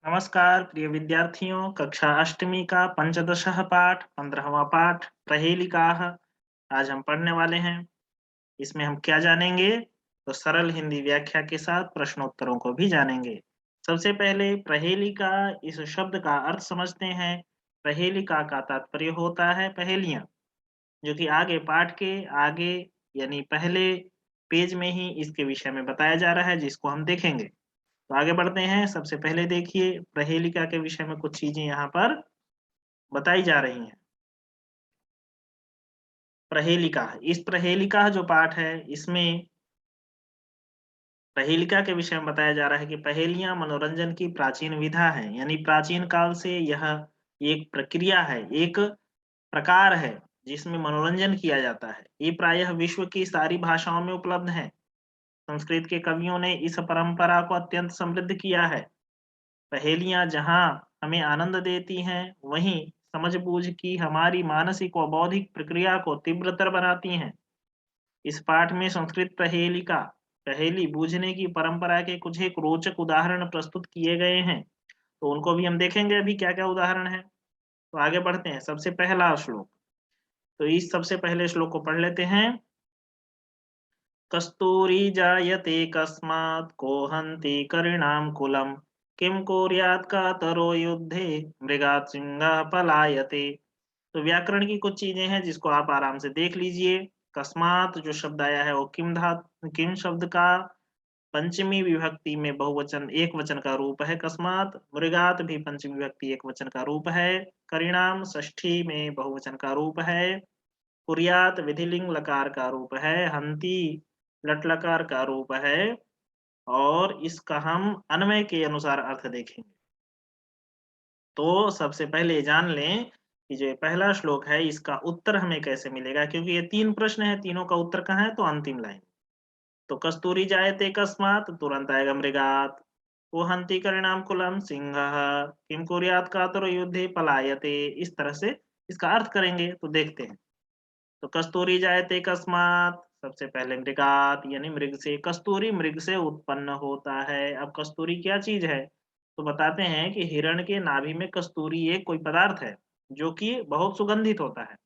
नमस्कार प्रिय विद्यार्थियों, कक्षा अष्टमी का पंचदशः पाठ 15वां पाठ प्रहेलिकाः आज हम पढ़ने वाले हैं। इसमें हम क्या जानेंगे? तो सरल हिंदी व्याख्या के साथ प्रश्नोत्तरों को भी जानेंगे। सबसे पहले प्रहेलिका इस शब्द का अर्थ समझते हैं। प्रहेलिका का तात्पर्य होता है पहेलियां, जो कि आगे पाठ के आगे यानी पहले पेज में ही इसके विषय में बताया जा रहा है, जिसको हम देखेंगे। तो आगे बढ़ते हैं। सबसे पहले देखिए प्रहेलिका के विषय में कुछ चीजें यहाँ पर बताई जा रही हैं। प्रहेलिका, इस प्रहेलिका जो पाठ है इसमें प्रहेलिका के विषय में बताया जा रहा है कि पहेलियां मनोरंजन की प्राचीन विधा है, यानी प्राचीन काल से यह एक प्रक्रिया है, एक प्रकार है जिसमें मनोरंजन किया जाता है। ये प्रायः विश्व की सारी भाषाओं में उपलब्ध है। संस्कृत के कवियों ने इस परंपरा को अत्यंत समृद्ध किया है। पहेलियाँ जहाँ हमें आनंद देती हैं, वहीं समझ-बूझ की हमारी मानसिक व बौद्धिक प्रक्रिया को तीव्रतर बनाती हैं। इस पाठ में संस्कृत पहेलिका पहेली बूझने की परंपरा के कुछ एक रोचक उदाहरण प्रस्तुत किए गए हैं। तो उनको भी हम देखेंगे अभी क्या-क्या उदाहरण हैं। तो आगे बढ़ते हैं। सबसे पहला श्लोक, तो इस सबसे पहले श्लोक को पढ़ लेते हैं। कस्तूरी जायते कस्मात् को हन्ति करिणां कुलं किं कुर्यात् कातरो युद्धे मृगात् सिंहः पलायते। तो व्याकरण की कुछ चीजें हैं जिसको आप आराम से देख लीजिए। कस्मात जो शब्द आया है वो किम शब्द का पंचमी विभक्ति में बहुवचन एक वचन का रूप है। कस्मात मृगात भी पंचमी विभक्ति एक वचन का रूप है। करिणाम षष्ठी में बहुवचन का रूप है। कुर्यात विधिलिंग लकार का रूप है। हंति लट लकार का रूप है। और इसका हम अन्वय के अनुसार अर्थ देखेंगे। तो सबसे पहले ये जान लें कि जो ये पहला श्लोक है इसका उत्तर हमें कैसे मिलेगा, क्योंकि ये 3 प्रश्न हैं, तीनों का उत्तर कहाँ है? तो अंतिम लाइन। तो कस्तूरी जायते कस्मात् तुरंत आएगा मृगात्, को हन्ति करिणाम कुलं सिंहः, किं कुर्यात् कातरो युद्धे पलायते। इस तरह से इसका अर्थ करेंगे। तो देखते हैं। तो कस्तूरी जायते कस्मात्, सबसे पहले मृगात यानी मृग से। कस्तूरी मृग से उत्पन्न होता है। अब कस्तूरी क्या चीज है? तो बताते हैं कि हिरण के नाभि में कस्तूरी एक कोई पदार्थ है जो कि बहुत सुगंधित होता है।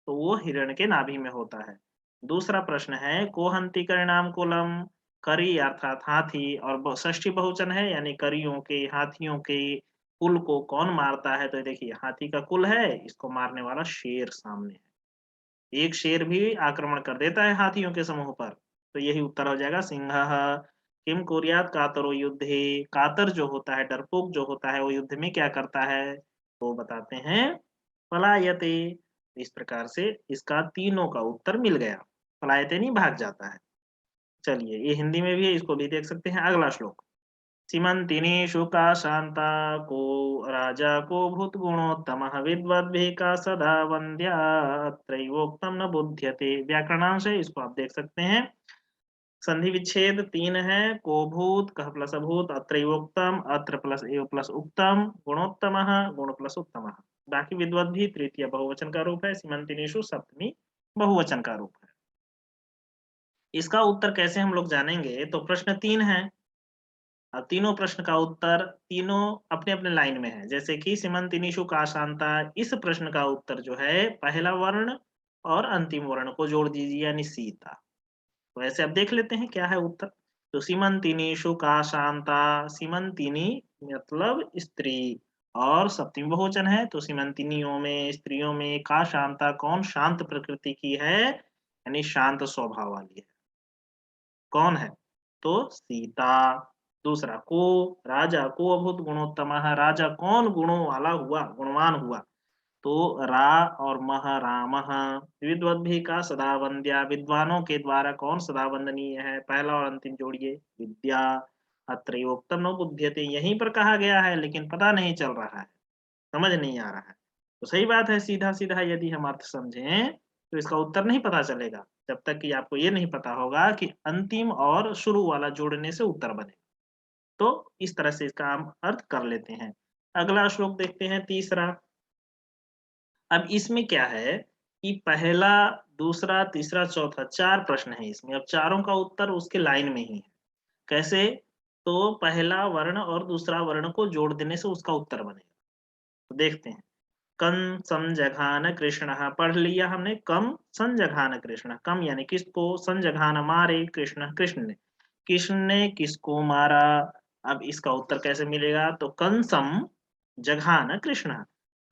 तो वो हिरण के नाभि में होता है। दूसरा प्रश्न है कोहंती परिणाम कुलम, करी अर्थात हाथी और षष्ठी बहुवचन है, यानी करियों के हाथियों के कुल को कौन मारता है? तो देखिए हाथी का कुल है, इसको मारने वाला शेर सामने है। एक शेर भी आक्रमण कर देता है हाथियों के समूह पर। तो यही उत्तर हो जाएगा सिंहः। किम कुर्यात् कातरो युद्धे, कातर जो होता है, डरपोक जो होता है, वो युद्ध में क्या करता है? तो बताते हैं पलायते। इस प्रकार से इसका तीनों का उत्तर मिल गया। पलायते नहीं भाग जाता है। चलिए ये हिंदी में भी है, इसको भी देख सकते हैं। अगला श्लोक, सीमन्तिनीषु का शान्ता को राजा को भूतगुणोत्तमः विद्वद्भिः का सदा वन्द्या अत्रैवोक्तं न बुध्यते। व्याकरणांश है, इसको आप देख सकते हैं। संधि विच्छेद 3 है। को भूत कह प्लस अभूत, अत्रैवोक्तम अत्र प्लस एव प्लस उक्तम, गुणोत्तमः गुण प्लस उत्तमः। बाकी विद्वद्भिः तृतीय बहुवचन का रूप है। सीमन्तिनीषु सप्तमी बहुवचन का रूप है। इसका उत्तर कैसे हम लोग जानेंगे? तो प्रश्न 3 है। अब तीनों प्रश्न का उत्तर तीनों अपने-अपने लाइन में है। जैसे कि सीमंतिनीषु का शांता, इस प्रश्न का उत्तर जो है पहला वर्ण और अंतिम वर्ण को जोड़ दीजिए, यानी सीता। तो ऐसे अब देख लेते हैं क्या है उत्तर। तो सीमंतिनीषु का शांता, सीमंतिनी मतलब स्त्री और सप्तमी बहुवचन है। तो सीमंतिनियों में, स्त्रियों में का शांता कौन शांत प्रकृति की है, यानी शांत स्वभाव वाली है। कौन है? तो सीता। दूसरा को राजा को अभूत गुणोत्तमः, राजा कौन गुणों वाला हुआ, गुणवान हुआ? तो रा और मह रामः। विद्वद्भिः का सदा वन्द्या, विद्वानों के द्वारा कौन सदा वंदनीय है? पहला और अंतिम जोड़िए, विद्या। अत्रैवोक्तम न बुध्यते, यहीं पर कहा गया है लेकिन पता नहीं चल रहा है, समझ नहीं आ रहा है। तो सही बात है, सीधा-सीधा यदि हम अर्थ समझें, तो इसका उत्तर नहीं पता चलेगा, जब तक कि आपको ये नहीं पता होगा कि अंतिम और शुरू वाला जोड़ने से उत्तर बने। तो इस तरह से इसका हम अर्थ कर लेते हैं। अगला श्लोक देखते हैं, तीसरा। अब इसमें क्या है कि पहला, दूसरा, तीसरा, चौथा 4 प्रश्न हैं इसमें। अब चारों का उत्तर उसके लाइन में ही है। कैसे? तो पहला वर्ण और दूसरा वर्ण को जोड़ देने से उसका उत्तर बनेगा। तो देखते हैं। कम संजघान कृष्ण, पढ़ लिया हमने, कम संजघान कृष्ण, कम यानी किसको, संजघान मारे कृष्ण, कृष्ण ने किसको मारा। अब इसका उत्तर कैसे मिलेगा, तो कंसम जघान कृष्ण,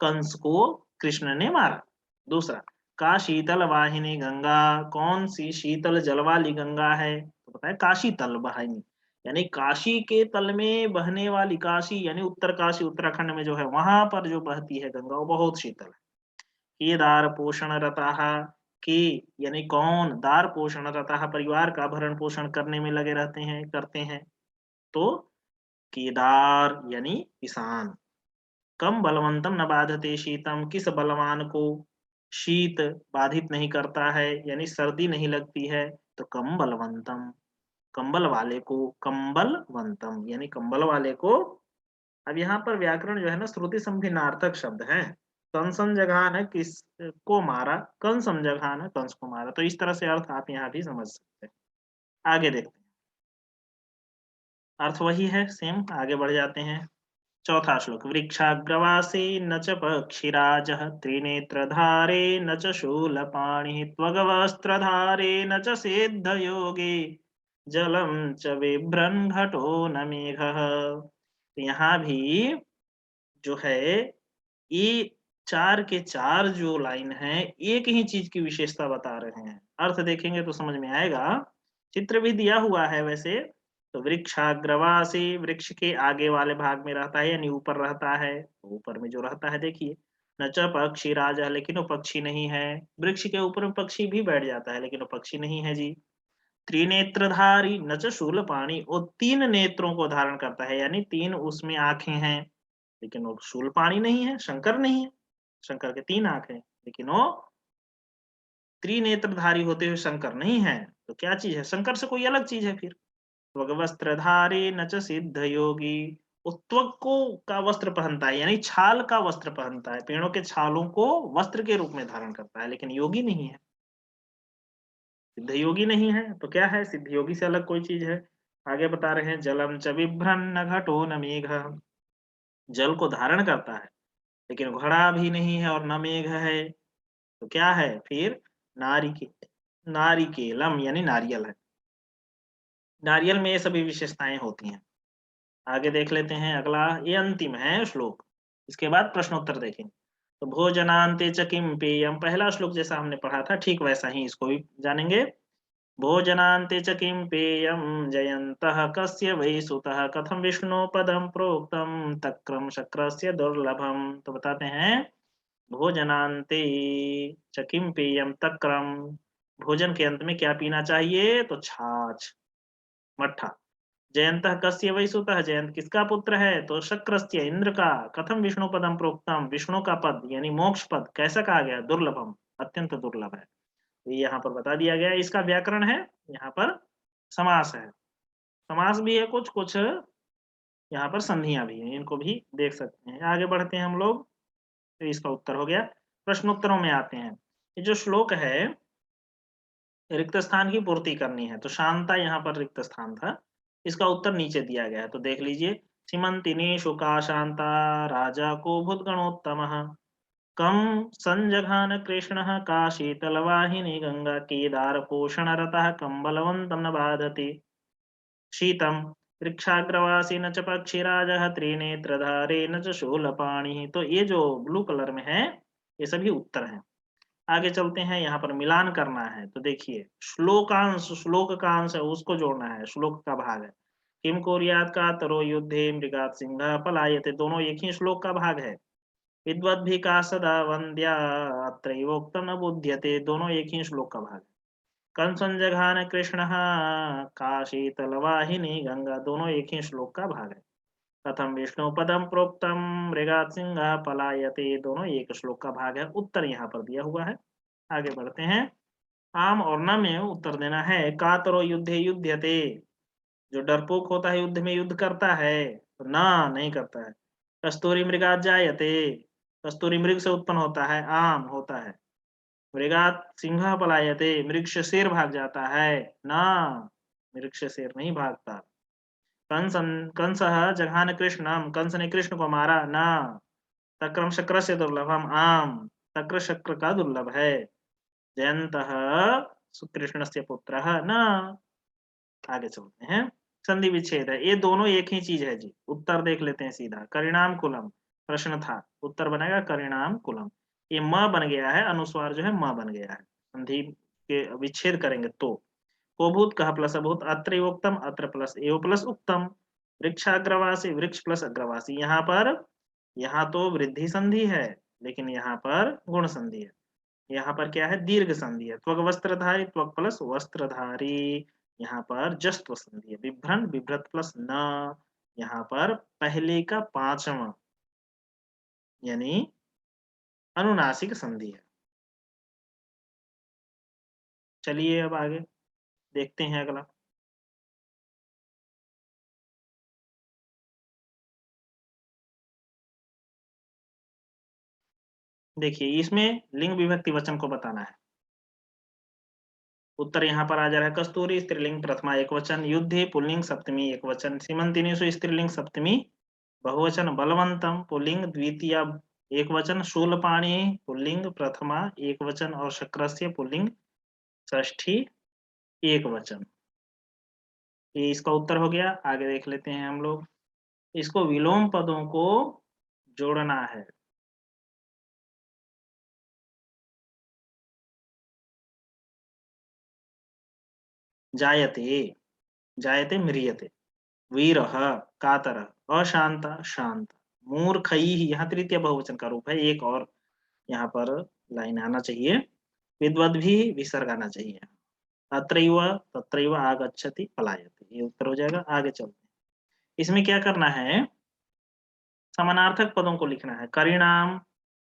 कंस को कृष्ण ने मारा। दूसरा, का शीतल वाहिनी गंगा, कौन सी शीतल जल वाली गंगा है, तो पता है काशी तल वाहिनी, यानी काशी के तल में बहने वाली, काशी यानी उत्तर काशी उत्तराखंड में जो है वहां पर जो बहती है गंगा वो बहुत शीतल है। केदार पोषण रताः, के यानी कौन, दार पोषण रताः परिवार का भरण पोषण करने में लगे रहते हैं, करते हैं। तो केदार यानी किसान। कम बलवंतम न बाधते शीतम, किस बलवान को शीत बाधित नहीं करता है, यानी सर्दी नहीं लगती है, तो कम बलवंतम, कंबल वाले को, कंबलवंतम यानी कंबल वाले को। अब यहाँ पर व्याकरण जो है ना श्रुति संभिन्नार्थक शब्द है। कंसन जगह ने किस को मारा, कंसम जगह ने कंस को मारा, तो इस तरह से अर्थ आप यहाँ भी समझ सकते हैं। आगे देखते हैं, अर्थ वही है सेम, आगे बढ़ जाते हैं। चौथा श्लोक, वृक्षाग्रवासी न च पक्षिराजः त्रिनेत्रधारे न च शूलपाणिः त्वगवस्त्रधारे न च सिद्धयोगी जलम च बिभ्रन् घटो न मेघः। तो यहाँ भी जो है ये चार के चार जो लाइन है एक ही चीज की विशेषता बता रहे हैं, अर्थ देखेंगे तो समझ में आएगा। चित्र भी दिया हुआ है वैसे। तो वृक्षाग्रवासी, वृक्ष के आगे वाले भाग में रहता है यानी ऊपर रहता है, तो ऊपर में जो रहता है देखिए। न च पक्षी राजा, लेकिन वो पक्षी नहीं है। वृक्ष के ऊपर में पक्षी भी बैठ जाता है लेकिन वो पक्षी नहीं है जी। त्रिनेत्रधारी न च शूलपाणि, वो तीन नेत्रों को धारण करता है यानी तीन उसमें आंखें हैं, लेकिन वो शूलपाणि नहीं है, शंकर नहीं है। शंकर के तीन आंख हैं लेकिन वो त्रिनेत्रधारी होते हुए शंकर नहीं है। तो क्या चीज है, शंकर से कोई अलग चीज है फिर। त्वग वस्त्रधारी न च सिद्ध योगी, वो त्वग को का वस्त्र पहनता है यानी छाल का वस्त्र पहनता है, पेड़ों के छालों को वस्त्र के रूप में धारण करता है, लेकिन योगी नहीं है, सिद्ध योगी नहीं है। तो क्या है, सिद्ध योगी से अलग कोई चीज है। आगे बता रहे हैं, जलम च बिभ्रन्न घटो न मेघ, जल को धारण करता है लेकिन घड़ा भी नहीं है और न मेघ है। तो क्या है फिर, नारी के, नारिकेलम यानी नारियल है। नारियल में ये सभी विशेषताएं होती हैं। आगे देख लेते हैं अगला, ये अंतिम है श्लोक, इसके बाद प्रश्नोत्तर देखेंगे। तो भोजनान्ते च किम पेयम, पहला श्लोक जैसा हमने पढ़ा था ठीक वैसा ही इसको भी जानेंगे। भोजनान्ते च किं पेयं जयन्तः कस्य वै सुतः कथं विष्णु पदं प्रोक्तं तक्रम शक्रस्य दुर्लभम। तो बताते हैं, भोजनान्ते च किं पेयम तक्रम, भोजन के अंत में क्या पीना चाहिए, तो छाछ, मट्ठा। जयंतः कस्य वै सुतः, जयंत किसका पुत्र है, तो शक्रस्य इंद्र का। कथम विष्णु पदम प्रोक्तम, विष्णु का पद यानी मोक्ष पद कैसा कहा गया, दुर्लभम, अत्यंत दुर्लभ है। ये यहाँ पर बता दिया गया है। इसका व्याकरण है, यहाँ पर समास है, समास भी है कुछ कुछ, यहाँ पर संधियां भी हैं, इनको भी देख सकते हैं। आगे बढ़ते हैं हम लोग। तो इसका उत्तर हो गया। प्रश्नोत्तरों में आते हैं। ये जो श्लोक है, रिक्त स्थान की पूर्ति करनी है, तो शांता यहाँ पर रिक्त स्थान था, इसका उत्तर नीचे दिया गया है, तो देख लीजिए। सीमंतिनी शुका शांता राजा को भूतगणोत्तम, कम संजघान कृष्णः का शीतलवाहिनी गंगा केदार पोषण रतः कम बलवंतम न बाधते शीतम वृक्षाग्रवासी न च पक्षिराजः त्रिनेत्रधारे न च शूलपाणि। तो ये जो ब्लू कलर में है ये सभी उत्तर हैं। आगे चलते हैं, यहाँ पर मिलान करना है, तो देखिए श्लोकांश, श्लोक का अंश है उसको जोड़ना है, श्लोक का भाग है। किम कोरियात का तरो युद्धे मृगात सिंह पलायते, दोनों एक ही श्लोक का भाग है। विद्वद्भी का सदा वंद्या अत्रैवोक्तम न बुध्यते, दोनों एक ही श्लोक का भाग है। कंसन जघान कृष्ण का शीतलवाहिनी गंगा, दोनों एक ही श्लोक का भाग है। कथम विष्णु पदम प्रोक्तम मृगात सिंह पलायते, दोनों एक श्लोक का भाग है। उत्तर यहाँ पर दिया हुआ है। आगे बढ़ते हैं। आम और न में उत्तर देना है। कातरो युद्धे युध्यते, जो डरपोक होता है युद्ध में युद्ध करता है, तो ना नहीं करता है। कस्तूरी मृगात जायते, कस्तूरी मृग से उत्पन्न होता है, आम होता है। मृगात सिंह पलायते, मृग से शेर भाग जाता है, ना, मृग से शेर नहीं भागता। कंसः जघान कृष्णम, कंस ने कृष्ण को मारा। न तक्रम शक्र से दुर्लभम आम, तक्र शक्र का दुर्लभ है। जयंतः कृष्ण से पुत्र न। आगे चलते हैं। संधि विच्छेद है, ये दोनों एक ही चीज है जी। उत्तर देख लेते हैं सीधा। करिणाम कुलम प्रश्न था, उत्तर बनेगा करिणाम कुलम। ये म बन गया है, अनुस्वार जो है म बन गया है। संधि के विच्छेद करेंगे तो कोभूत कह प्लस अभूत, अत्र एवोक्तम, अत्र प्लस एव प्लस उक्तम। वृक्षाग्रवासी, वृक्ष प्लस अग्रवासी। यहाँ तो वृद्धि संधि है, लेकिन यहाँ पर गुण संधि है। यहाँ पर क्या है, दीर्घ संधि है। त्वग वस्त्रधारी, त्वग प्लस वस्त्रधारी। यहाँ पर जस्त्व संधि है। बिभ्रन, बिभ्रत प्लस न। यहाँ पर पहले का पांचवा यानी अनुनासिक संधि है। चलिए अब आगे देखते हैं अगला। देखिए इसमें लिंग विभक्ति वचन को बताना है। उत्तर यहाँ पर आ जा रहा है। कस्तूरी स्त्रीलिंग प्रथमा एक वचन, युद्धे पुल्लिंग सप्तमी एक वचन, सीमंतिनीषु स्त्रीलिंग सप्तमी बहुवचन, बलवंतम पुल्लिंग द्वितीय एक वचन, शूलपाणी पुल्लिंग प्रथमा एक वचन और शक्रस्य पुल्लिंग षष्ठी एक वचन। ये इसका उत्तर हो गया। आगे देख लेते हैं हम लोग। इसको विलोम पदों को जोड़ना है। जायते, जायते म्रियते, वीरः कातरः, अशांत शांत, मूर्खैः यहाँ तृतीय बहुवचन का रूप है। एक और यहाँ पर लाइन आना चाहिए। विद्वद्भिः विसर्ग आना चाहिए। अत्रैव तत्रैव आगच्छति पलायते, ये उत्तर हो जाएगा। आगे चलते हैं। इसमें क्या करना है, समानार्थक पदों को लिखना है। करिणाम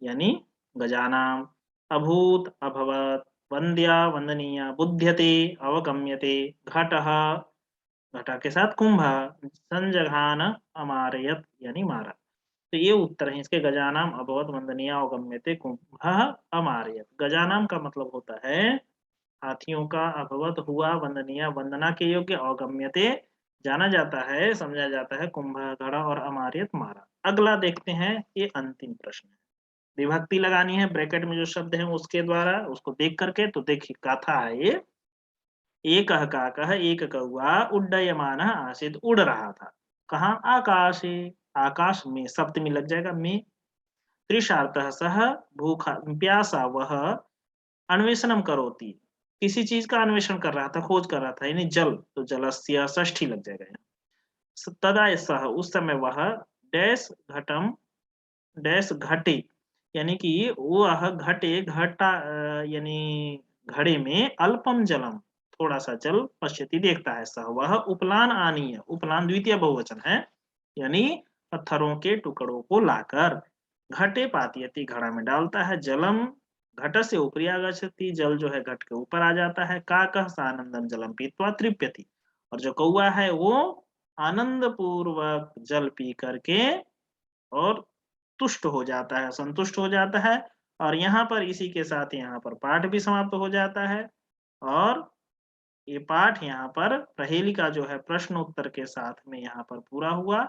यानी गजानाम, अभूत अभवत, वंद्या वंदनीय, बुध्यते अवगम्यते, घटः घटा के साथ कुंभ, संजघान अमारयत यानी मारा। तो ये उत्तर है इसके। गजानाम अभवत वंदनीय अवगम्यते कुंभ अमारयत। गजानाम का मतलब होता है हाथियों का, अभवत हुआ, वंदनीय वंदना के योग्य, अवगम्यते जाना जाता है, समझा जाता है, कुंभ घड़ा और अमारियत मारा। अगला देखते हैं, ये अंतिम प्रश्न है। विभक्ति लगानी है, ब्रैकेट में जो शब्द है उसके द्वारा, उसको देख करके। तो देखिए गाथा है ये। एक काकः एक कौआ उड्डयमान आसीत, उड़ रहा था। कहाँ, आकाशे, आकाश में, सप्तमी लग जाएगा में। तृषार्तः सः भूखा प्यासा वह, अन्वेषणम करोति किसी चीज का अन्वेषण कर रहा था, खोज कर रहा था, यानी जल, तो जलस्य षष्ठी लग जाएगा यहाँ। तदा सह उस समय वह, डैश घटम, डैश घटे, यानी कि वह घटे घटा यानी घड़े में, अल्पम जलम थोड़ा सा जल, पश्यति देखता है, सह वह, उपलान आनीय, उपलान द्वितीय बहुवचन है, यानी पत्थरों के टुकड़ों को लाकर, घटे पातियति घड़ा में डालता है, जलम घट से ऊपरी आगच्छति, जल जो है घट के ऊपर आ जाता है। काकः सानंदम जलम पीत्वा तृप्यति, और जो कौआ है वो आनंद पूर्वक जल पी करके और तुष्ट हो जाता है, संतुष्ट हो जाता है। और यहाँ पर इसी के साथ यहाँ पर पाठ भी समाप्त हो जाता है। और ये पाठ यहाँ पर पहेली का जो है प्रश्न उत्तर के साथ में यहाँ पर पूरा हुआ।